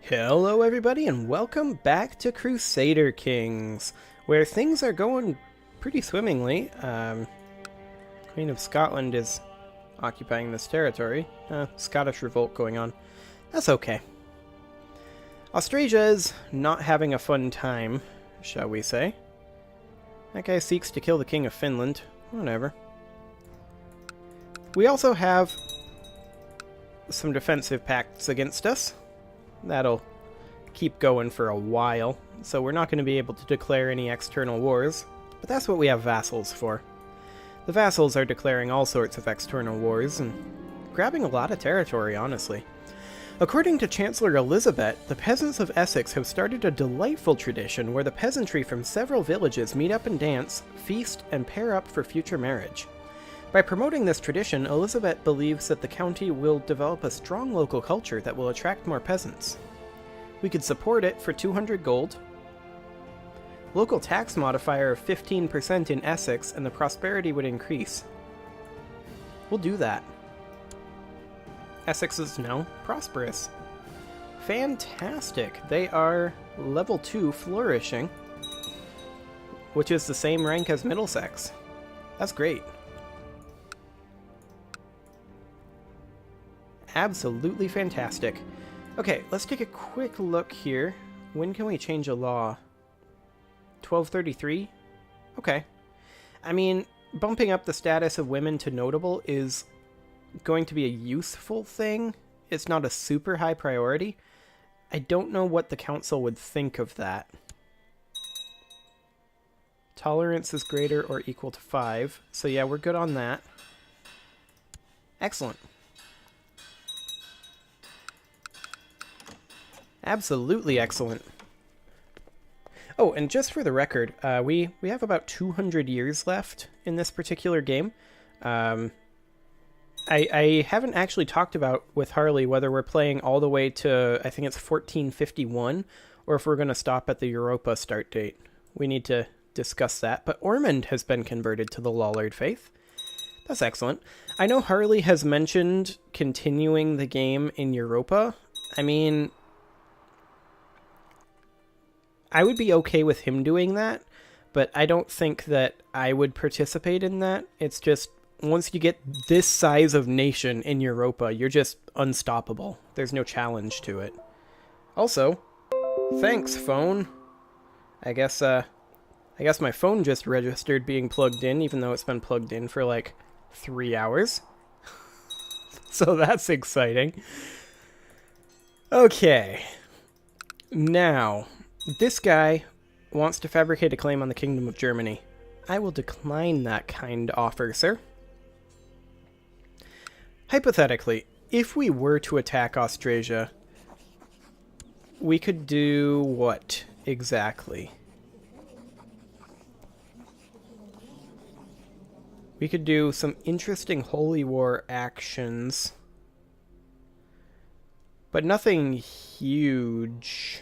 Hello everybody and welcome back to Crusader Kings, where things are going pretty swimmingly. Queen of Scotland is occupying this territory. Scottish revolt going on. That's okay. Austrasia is not having a fun time, shall we say. That guy seeks to kill the King of Finland. Whatever. We also have some defensive pacts against us. That'll keep going for a while, so we're not going to be able to declare any external wars, but that's what we have vassals for. The vassals are declaring all sorts of external wars and grabbing a lot of territory, honestly. According to Chancellor Elizabeth, the peasants of Essex have started a delightful tradition where the peasantry from several villages meet up and dance, feast, and pair up for future marriage. By promoting this tradition, Elizabeth believes that the county will develop a strong local culture that will attract more peasants. We could support it for 200 gold. Local tax modifier of 15% in Essex, and the prosperity would increase. We'll do that. Essex is now prosperous. Fantastic. They are level 2 flourishing, which is the same rank as Middlesex. That's great. Absolutely fantastic. Okay, let's take a quick look here. When can we change a law? 1233? Okay. I mean, bumping up the status of women to notable is going to be a useful thing. It's not a super high priority. I don't know what the council would think of that. Tolerance is greater or equal to 5. So yeah, we're good on that. Excellent. Absolutely excellent. Oh, and just for the record, we have about 200 years left in this particular game. I haven't actually talked about with Harley whether we're playing all the way to, I think it's 1451, or if we're going to stop at the Europa start date. We need to discuss that. But Ormond has been converted to the Lollard faith. That's excellent. I know Harley has mentioned continuing the game in Europa. I mean, I would be okay with him doing that, but I don't think that I would participate in that. It's just, once you get this size of nation in Europa, you're just unstoppable. There's no challenge to it. Also, thanks, phone. I guess my phone just registered being plugged in, even though it's been plugged in for like 3 hours. So that's exciting. Okay. Now, this guy wants to fabricate a claim on the Kingdom of Germany. I will decline that kind offer, sir. Hypothetically, if we were to attack Austrasia, we could do what exactly? We could do some interesting Holy War actions, but nothing huge.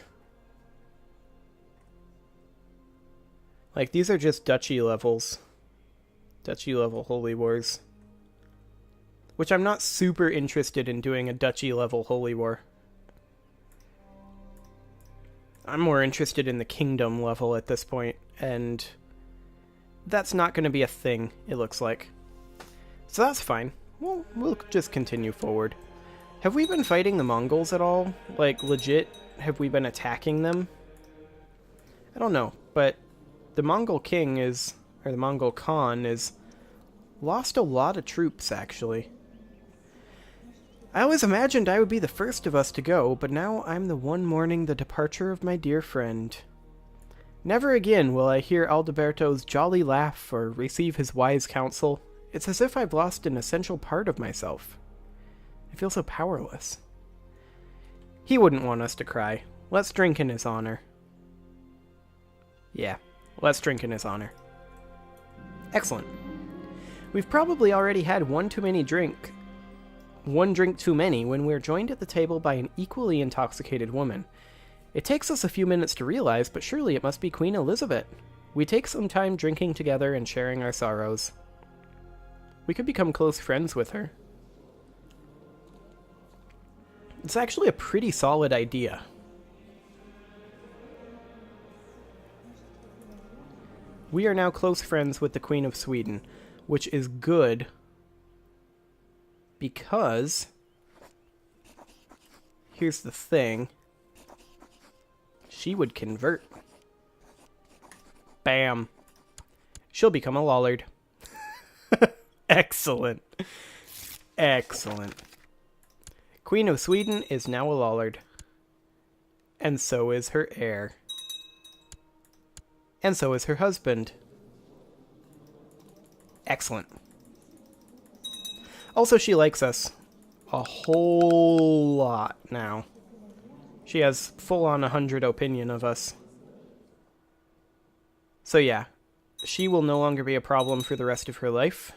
Like, these are just duchy levels. Duchy level Holy Wars. Which I'm not super interested in doing a duchy level Holy War. I'm more interested in the kingdom level at this point, and that's not going to be a thing, it looks like. So that's fine. We'll just continue forward. Have we been fighting the Mongols at all? Like, legit, have we been attacking them? I don't know, but the Mongol king is, or the Mongol Khan is, lost a lot of troops, actually. I always imagined I would be the first of us to go, but now I'm the one mourning the departure of my dear friend. Never again will I hear Aldoberto's jolly laugh or receive his wise counsel. It's as if I've lost an essential part of myself. I feel so powerless. He wouldn't want us to cry. Let's drink in his honor. Yeah. Let's drink in his honor. Excellent. We've probably already had one drink too many when we're joined at the table by an equally intoxicated woman. It takes us a few minutes to realize, but surely it must be Queen Elizabeth. We take some time drinking together and sharing our sorrows. We could become close friends with her. It's actually a pretty solid idea. We are now close friends with the Queen of Sweden, which is good because here's the thing. She would convert. Bam. She'll become a Lollard. Excellent. Excellent. Queen of Sweden is now a Lollard. And so is her heir. And so is her husband. Excellent. Also, she likes us a whole lot now. She has full-on 100 opinion of us. So yeah, she will no longer be a problem for the rest of her life.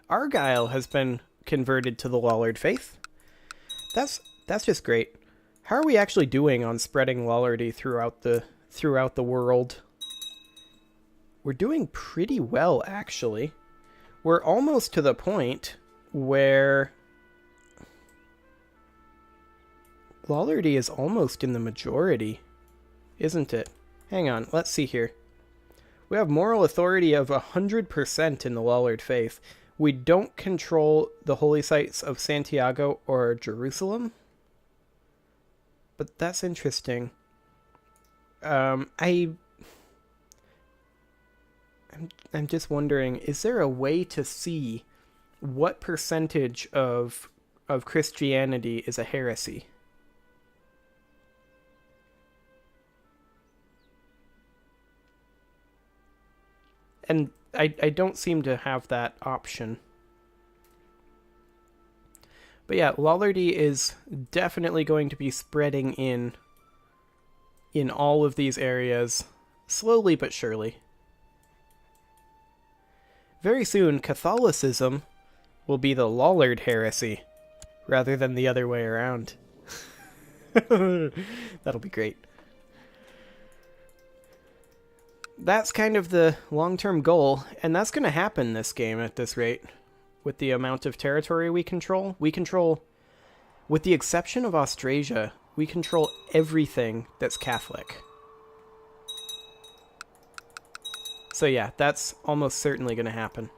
Argyle has been converted to the Lollard faith. That's just great. How are we actually doing on spreading Lollardy throughout the world? We're doing pretty well, actually. We're almost to the point where Lollardy is almost in the majority, isn't it? Hang on, let's see here. We have moral authority of 100% in the Lollard faith. We don't control the holy sites of Santiago or Jerusalem. But that's interesting. I'm just wondering, is there a way to see what percentage of Christianity is a heresy? And I don't seem to have that option. But yeah, Lollardy is definitely going to be spreading in all of these areas, slowly but surely. Very soon, Catholicism will be the Lollard heresy, rather than the other way around. That'll be great. That's kind of the long-term goal, and that's going to happen this game at this rate. With the amount of territory we control, with the exception of Austrasia, we control everything that's Catholic. So yeah, that's almost certainly going to happen.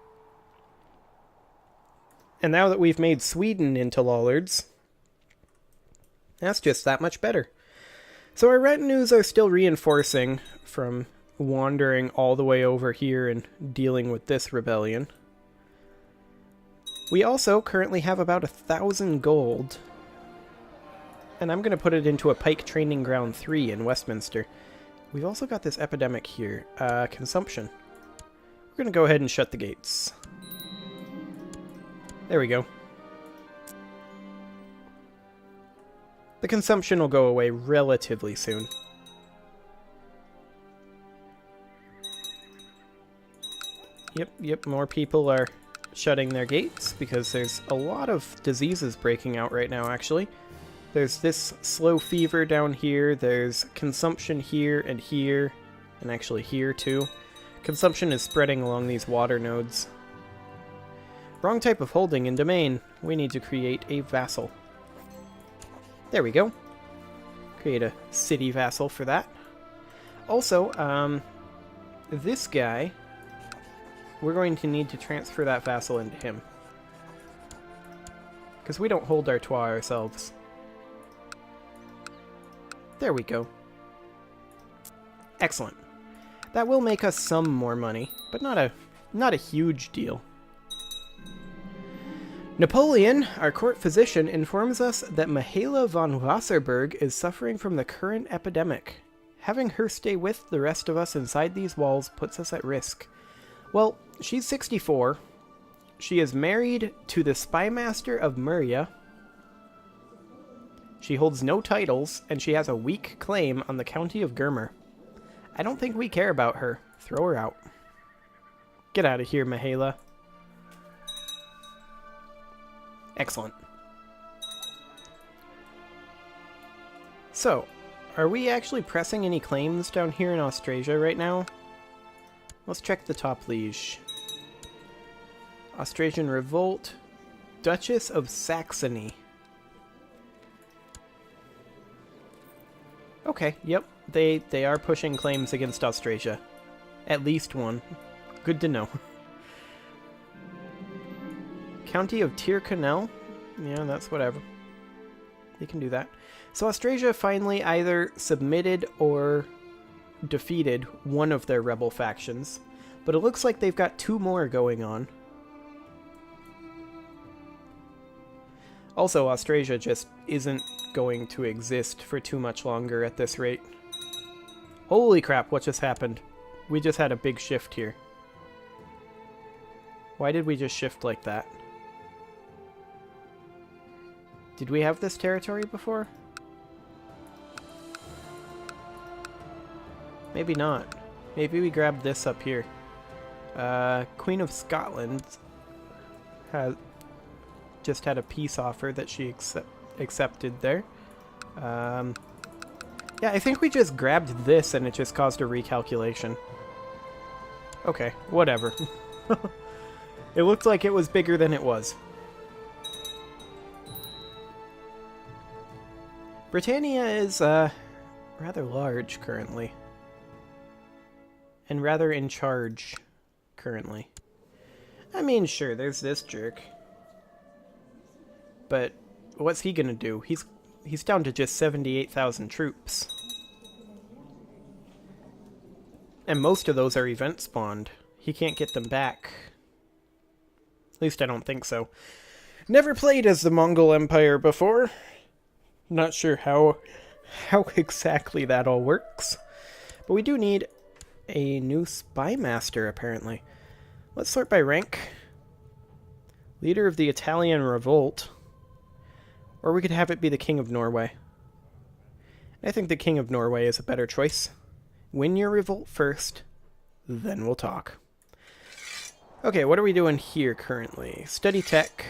And now that we've made Sweden into Lollards, that's just that much better. So our retinues are still reinforcing from wandering all the way over here and dealing with this rebellion. We also currently have about 1,000 gold. And I'm going to put it into a Pike Training Ground 3 in Westminster. We've also got this epidemic here. Consumption. We're going to go ahead and shut the gates. There we go. The consumption will go away relatively soon. Yep, more people are shutting their gates because there's a lot of diseases breaking out right now, actually. There's this slow fever down here, there's consumption here, and actually here too. Consumption is spreading along these water nodes. Wrong type of holding in domain. We need to create a vassal. There we go. Create a city vassal for that. Also, this guy, we're going to need to transfer that vassal into him. Because we don't hold Artois ourselves. There we go. Excellent. That will make us some more money, but not a huge deal. Napoleon, our court physician, informs us that Mihaela von Wasserburg is suffering from the current epidemic. Having her stay with the rest of us inside these walls puts us at risk. Well, she's 64. She is married to the spymaster of Muria. She holds no titles, and she has a weak claim on the county of Germer. I don't think we care about her. Throw her out. Get out of here, Mihaela. Excellent. So, are we actually pressing any claims down here in Austrasia right now? Let's check the top liege. Austrasian Revolt. Duchess of Saxony. Okay, yep. They are pushing claims against Austrasia. At least one. Good to know. County of Tyrconnell? Yeah, that's whatever. They can do that. So Austrasia finally either submitted or defeated one of their rebel factions. But it looks like they've got 2 more going on. Also, Austrasia just isn't going to exist for too much longer at this rate. Holy crap, what just happened? We just had a big shift here. Why did we just shift like that? Did we have this territory before? Maybe not. Maybe we grabbed this up here. Queen of Scotland has just had a peace offer that she accepted there. Yeah, I think we just grabbed this and it just caused a recalculation. Okay, whatever. It looked like it was bigger than it was. Britannia is rather large currently. And rather in charge currently. I mean, sure, there's this jerk. But what's he gonna do? He's down to just 78,000 troops. And most of those are event spawned. He can't get them back. At least I don't think so. Never played as the Mongol Empire before. Not sure how exactly that all works. But we do need a new spy master, apparently. Let's sort by rank. Leader of the Italian Revolt. Or we could have it be the King of Norway. I think the King of Norway is a better choice. Win your revolt first, then we'll talk. Okay, what are we doing here currently? Study tech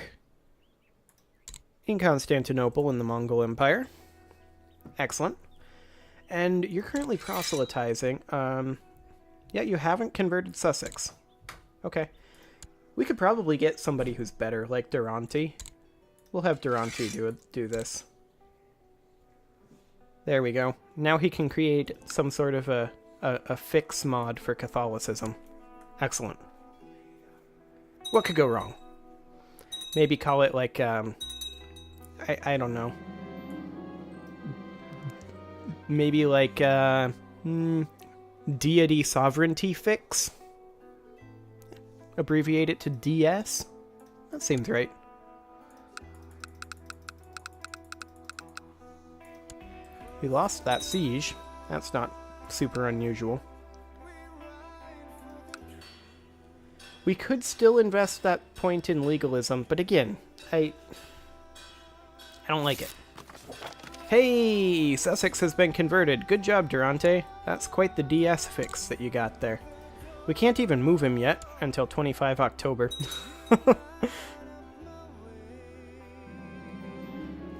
in Constantinople in the Mongol Empire. Excellent. And you're currently proselytizing. Yeah, you haven't converted Sussex. Okay. We could probably get somebody who's better, like Durante. We'll have Durante do this. There we go. Now he can create some sort of a fix mod for Catholicism. Excellent. What could go wrong? Maybe call it like, I don't know. Maybe like, deity sovereignty fix? Abbreviate it to DS? That seems right. We lost that siege. That's not super unusual. We could still invest that point in legalism, but again, I don't like it. Hey, Sussex has been converted. Good job, Durante. That's quite the DS fix that you got there. We can't even move him yet until 25 October.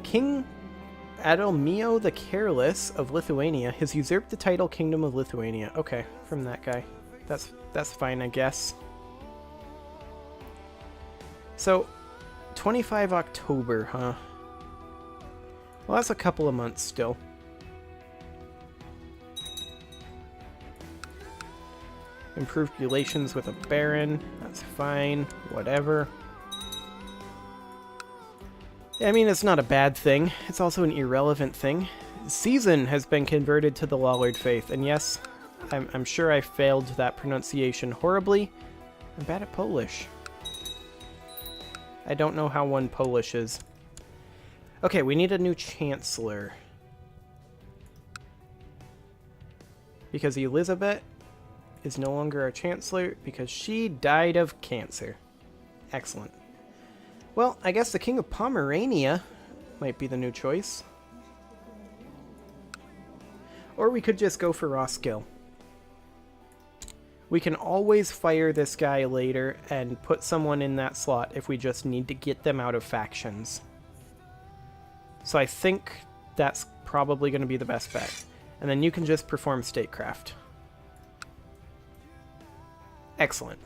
King Adelmio the Careless of Lithuania has usurped the title Kingdom of Lithuania. Okay, from that guy. That's fine, I guess. So, 25 October, huh? Well, that's a couple of months still. Improved relations with a baron. That's fine. Whatever. I mean, it's not a bad thing. It's also an irrelevant thing. Season has been converted to the Lollard faith, and yes, I'm sure I failed that pronunciation horribly. I'm bad at Polish. I don't know how one Polish is. Okay, we need a new chancellor. Because Elizabeth is no longer a chancellor because she died of cancer. Excellent. Well, I guess the King of Pomerania might be the new choice. Or we could just go for Roskill. We can always fire this guy later and put someone in that slot if we just need to get them out of factions. So I think that's probably going to be the best bet. And then you can just perform statecraft. Excellent.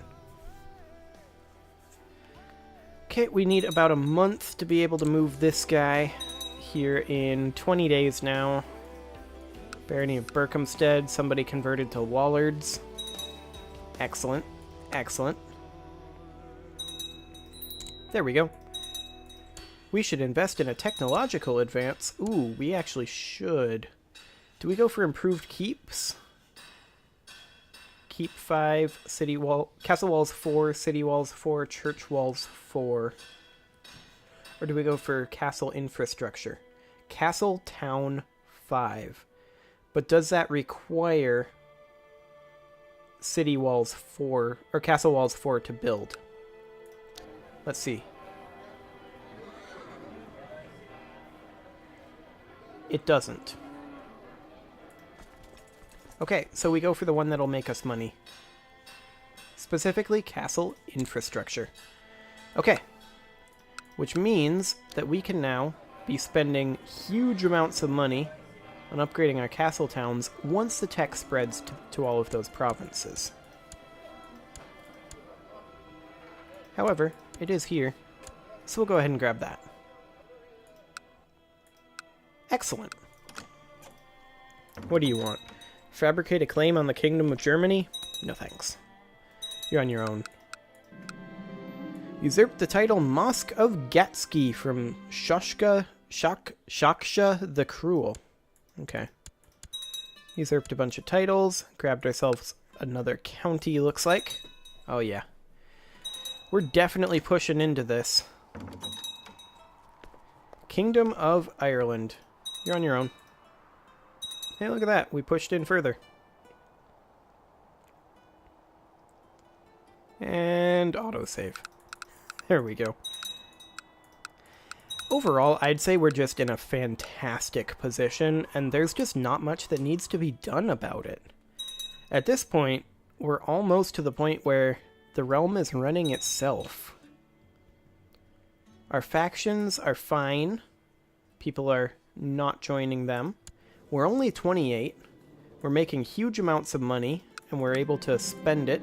Okay, we need about a month to be able to move this guy here in 20 days now. Barony of Berkhamsted, somebody converted to Wallards. Excellent. Excellent. There we go. We should invest in a technological advance. Ooh, we actually should. Do we go for improved keeps? Keep 5, city wall, castle walls 4, city walls 4, church walls 4. Or do we go for castle infrastructure? Castle town 5. But does that require city walls 4, or castle walls 4 to build? Let's see. It doesn't. Okay, so we go for the one that'll make us money. Specifically, castle infrastructure. Okay. Which means that we can now be spending huge amounts of money on upgrading our castle towns once the tech spreads to all of those provinces. However, it is here, so we'll go ahead and grab that. Excellent. What do you want? Fabricate a claim on the Kingdom of Germany? No thanks. You're on your own. Usurp the title Mosque of Gatsky from Shaksha the Cruel. Okay. Usurped a bunch of titles. Grabbed ourselves another county, looks like. Oh yeah. We're definitely pushing into this. Kingdom of Ireland. You're on your own. Hey, look at that. We pushed in further. And autosave. There we go. Overall, I'd say we're just in a fantastic position, and there's just not much that needs to be done about it. At this point, we're almost to the point where the realm is running itself. Our factions are fine. People are not joining them. We're only 28. We're making huge amounts of money, and we're able to spend it.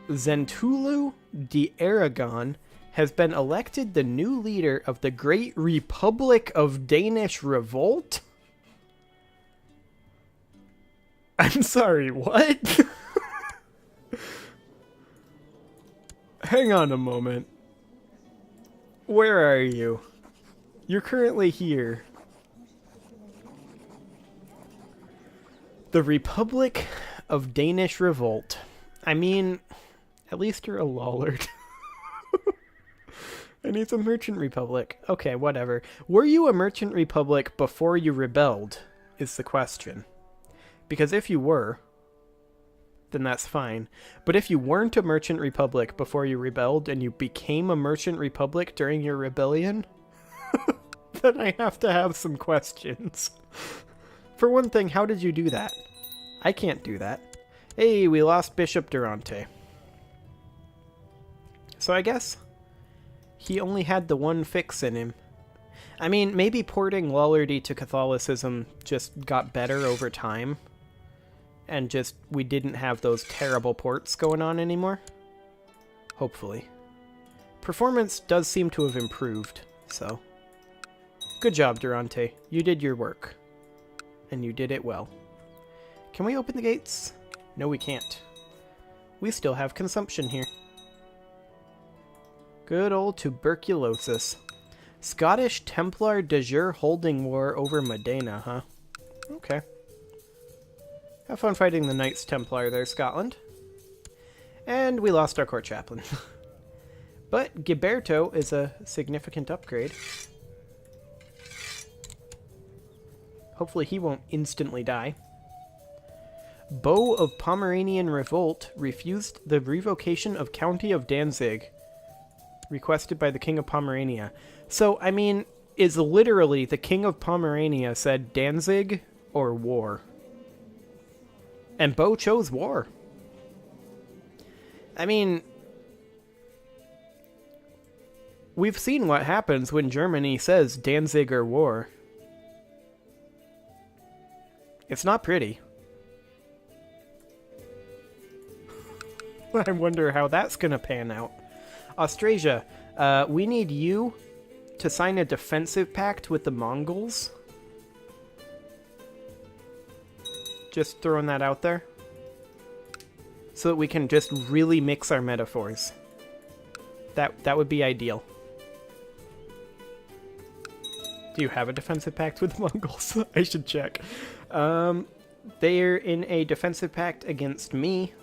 Zentulu de Aragon has been elected the new leader of the Great Republic of Danish Revolt? I'm sorry, what? Hang on a moment. Where are you? You're currently here. The Republic of Danish Revolt. I mean, at least you're a lollard. And he's a merchant republic. Okay, whatever. Were you a merchant republic before you rebelled, is the question. Because if you were, then that's fine. But if you weren't a merchant republic before you rebelled and you became a merchant republic during your rebellion, then I have to have some questions. For one thing, how did you do that? I can't do that. Hey, we lost Bishop Durante. So I guess he only had the one fix in him. I mean, maybe porting Lollardy to Catholicism just got better over time. And just, we didn't have those terrible ports going on anymore. Hopefully. Performance does seem to have improved, so. Good job, Durante. You did your work. And you did it well. Can we open the gates? No, we can't. We still have consumption here. Good old tuberculosis. Scottish Templar de jure holding war over Modena, huh? Okay. Have fun fighting the Knights Templar there, Scotland. And we lost our court chaplain. But Ghiberto is a significant upgrade. Hopefully he won't instantly die. Bow of Pomeranian Revolt refused the revocation of County of Danzig, requested by the King of Pomerania. So, I mean, is literally the King of Pomerania said Danzig or war. And Bow chose war. I mean, we've seen what happens when Germany says Danzig or war. It's not pretty. I wonder how that's going to pan out. Austrasia, we need you to sign a defensive pact with the Mongols. Just throwing that out there. so that we can just really mix our metaphors. That would be ideal. Do you have a defensive pact with Mongols? I should check. They're in a defensive pact against me.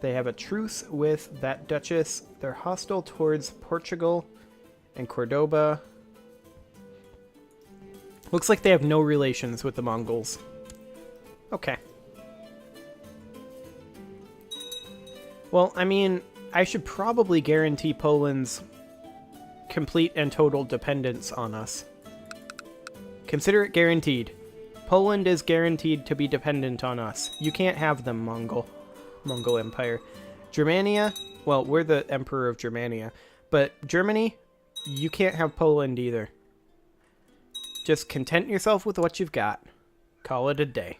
They have a truce with that duchess. They're hostile towards Portugal and Cordoba. Looks like they have no relations with the Mongols. Okay. Well, I mean, I should probably guarantee Poland's complete and total dependence on us. Consider it guaranteed. Poland is guaranteed to be dependent on us. You can't have them, Mongol Empire. Germania, well, we're the Emperor of Germania. But Germany, you can't have Poland either. Just content yourself with what you've got. Call it a day.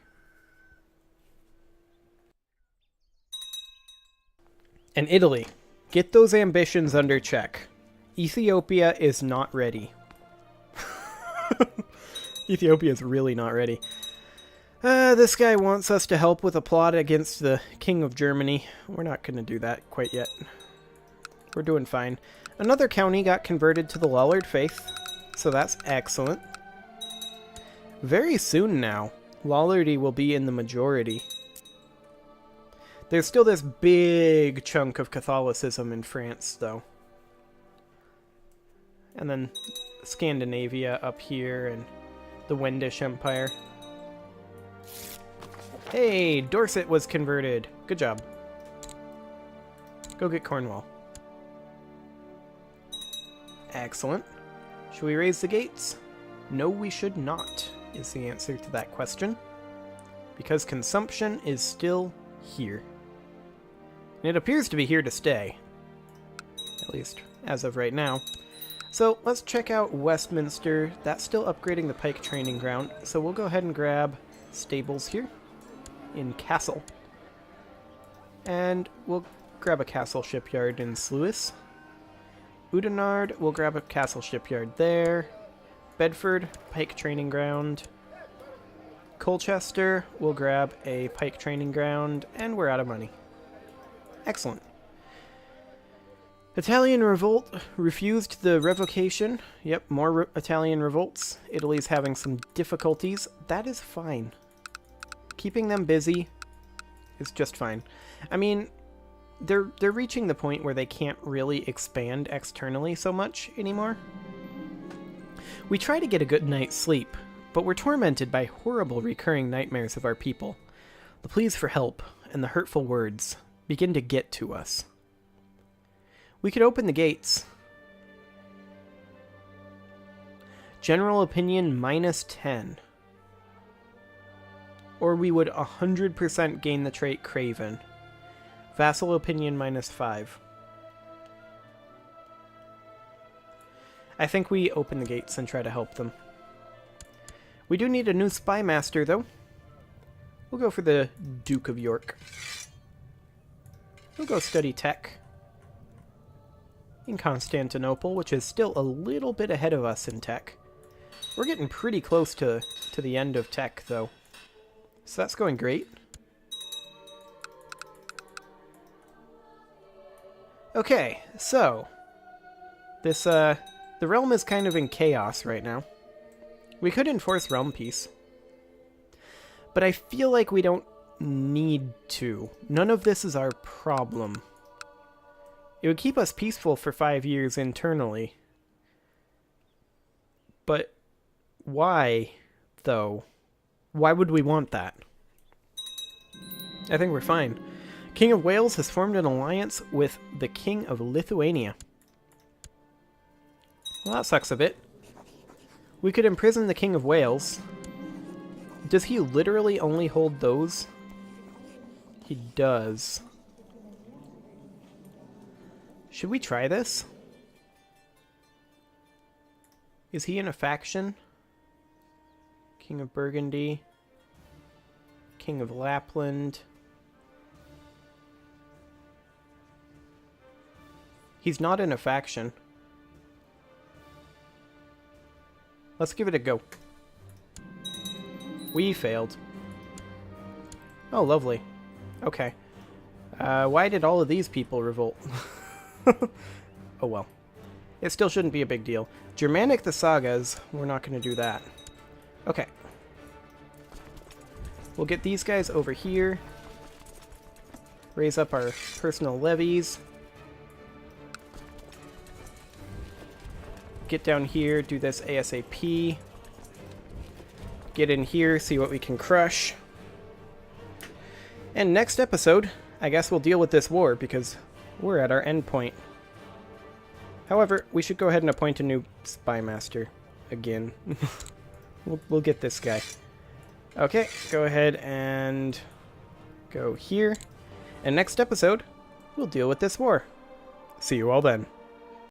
And Italy, get those ambitions under check. Ethiopia is not ready. Ethiopia is really not ready. This guy wants us to help with a plot against the King of Germany. We're not going to do that quite yet. We're doing fine. Another county got converted to the Lollard faith, so that's excellent. Very soon now, Lollardy will be in the majority. There's still this big chunk of Catholicism in France, though. And then Scandinavia up here, and the Wendish Empire. Hey, Dorset was converted. Good job. Go get Cornwall. Excellent. Should we raise the gates? No, we should not, is the answer to that question. Because consumption is still here. And it appears to be here to stay. At least, as of right now. So, let's check out Westminster. That's still upgrading the Pike Training Ground. So we'll go ahead and grab stables here in Castle. And we'll grab a castle shipyard in Sluis. Oudenarde, we'll grab a castle shipyard there. Bedford, Pike Training Ground. Colchester, we'll grab a Pike Training Ground, and we're out of money. Excellent. Italian revolt refused the revocation. Yep, more Italian revolts. Italy's having some difficulties. That is fine. Keeping them busy is just fine. I mean, they're reaching the point where they can't really expand externally so much anymore. We try to get a good night's sleep, but we're tormented by horrible recurring nightmares of our people. The pleas for help and the hurtful words begin to get to us. We could open the gates. General opinion -10. Or we would 100% gain the trait Craven. Vassal opinion -5. I think we open the gates and try to help them. We do need a new spy master, though. We'll go for the Duke of York. We'll go study tech in Constantinople, which is still a little bit ahead of us in tech. We're getting pretty close to the end of tech, though. So that's going great. Okay, so this the realm is kind of in chaos right now. We could enforce realm peace, but I feel like we don't need to. None of this is our problem. It would keep us peaceful for 5 years internally. But why, though? Why would we want that? I think we're fine. King of Wales has formed an alliance with the King of Lithuania. Well, that sucks a bit. We could imprison the King of Wales. Does he literally only hold those? He does. Should we try this? Is he in a faction? King of Burgundy. King of Lapland. He's not in a faction. Let's give it a go. We failed. Oh, lovely. Okay. Why did all of these people revolt? Oh well. It still shouldn't be a big deal. Germanic the Sagas, we're not going to do that. Okay. We'll get these guys over here. Raise up our personal levies. Get down here, do this ASAP. Get in here, see what we can crush. And next episode, I guess we'll deal with this war, because we're at our end point. However, we should go ahead and appoint a new spy master again. We'll get this guy. Okay, go ahead and go here. And next episode, we'll deal with this war. See you all then.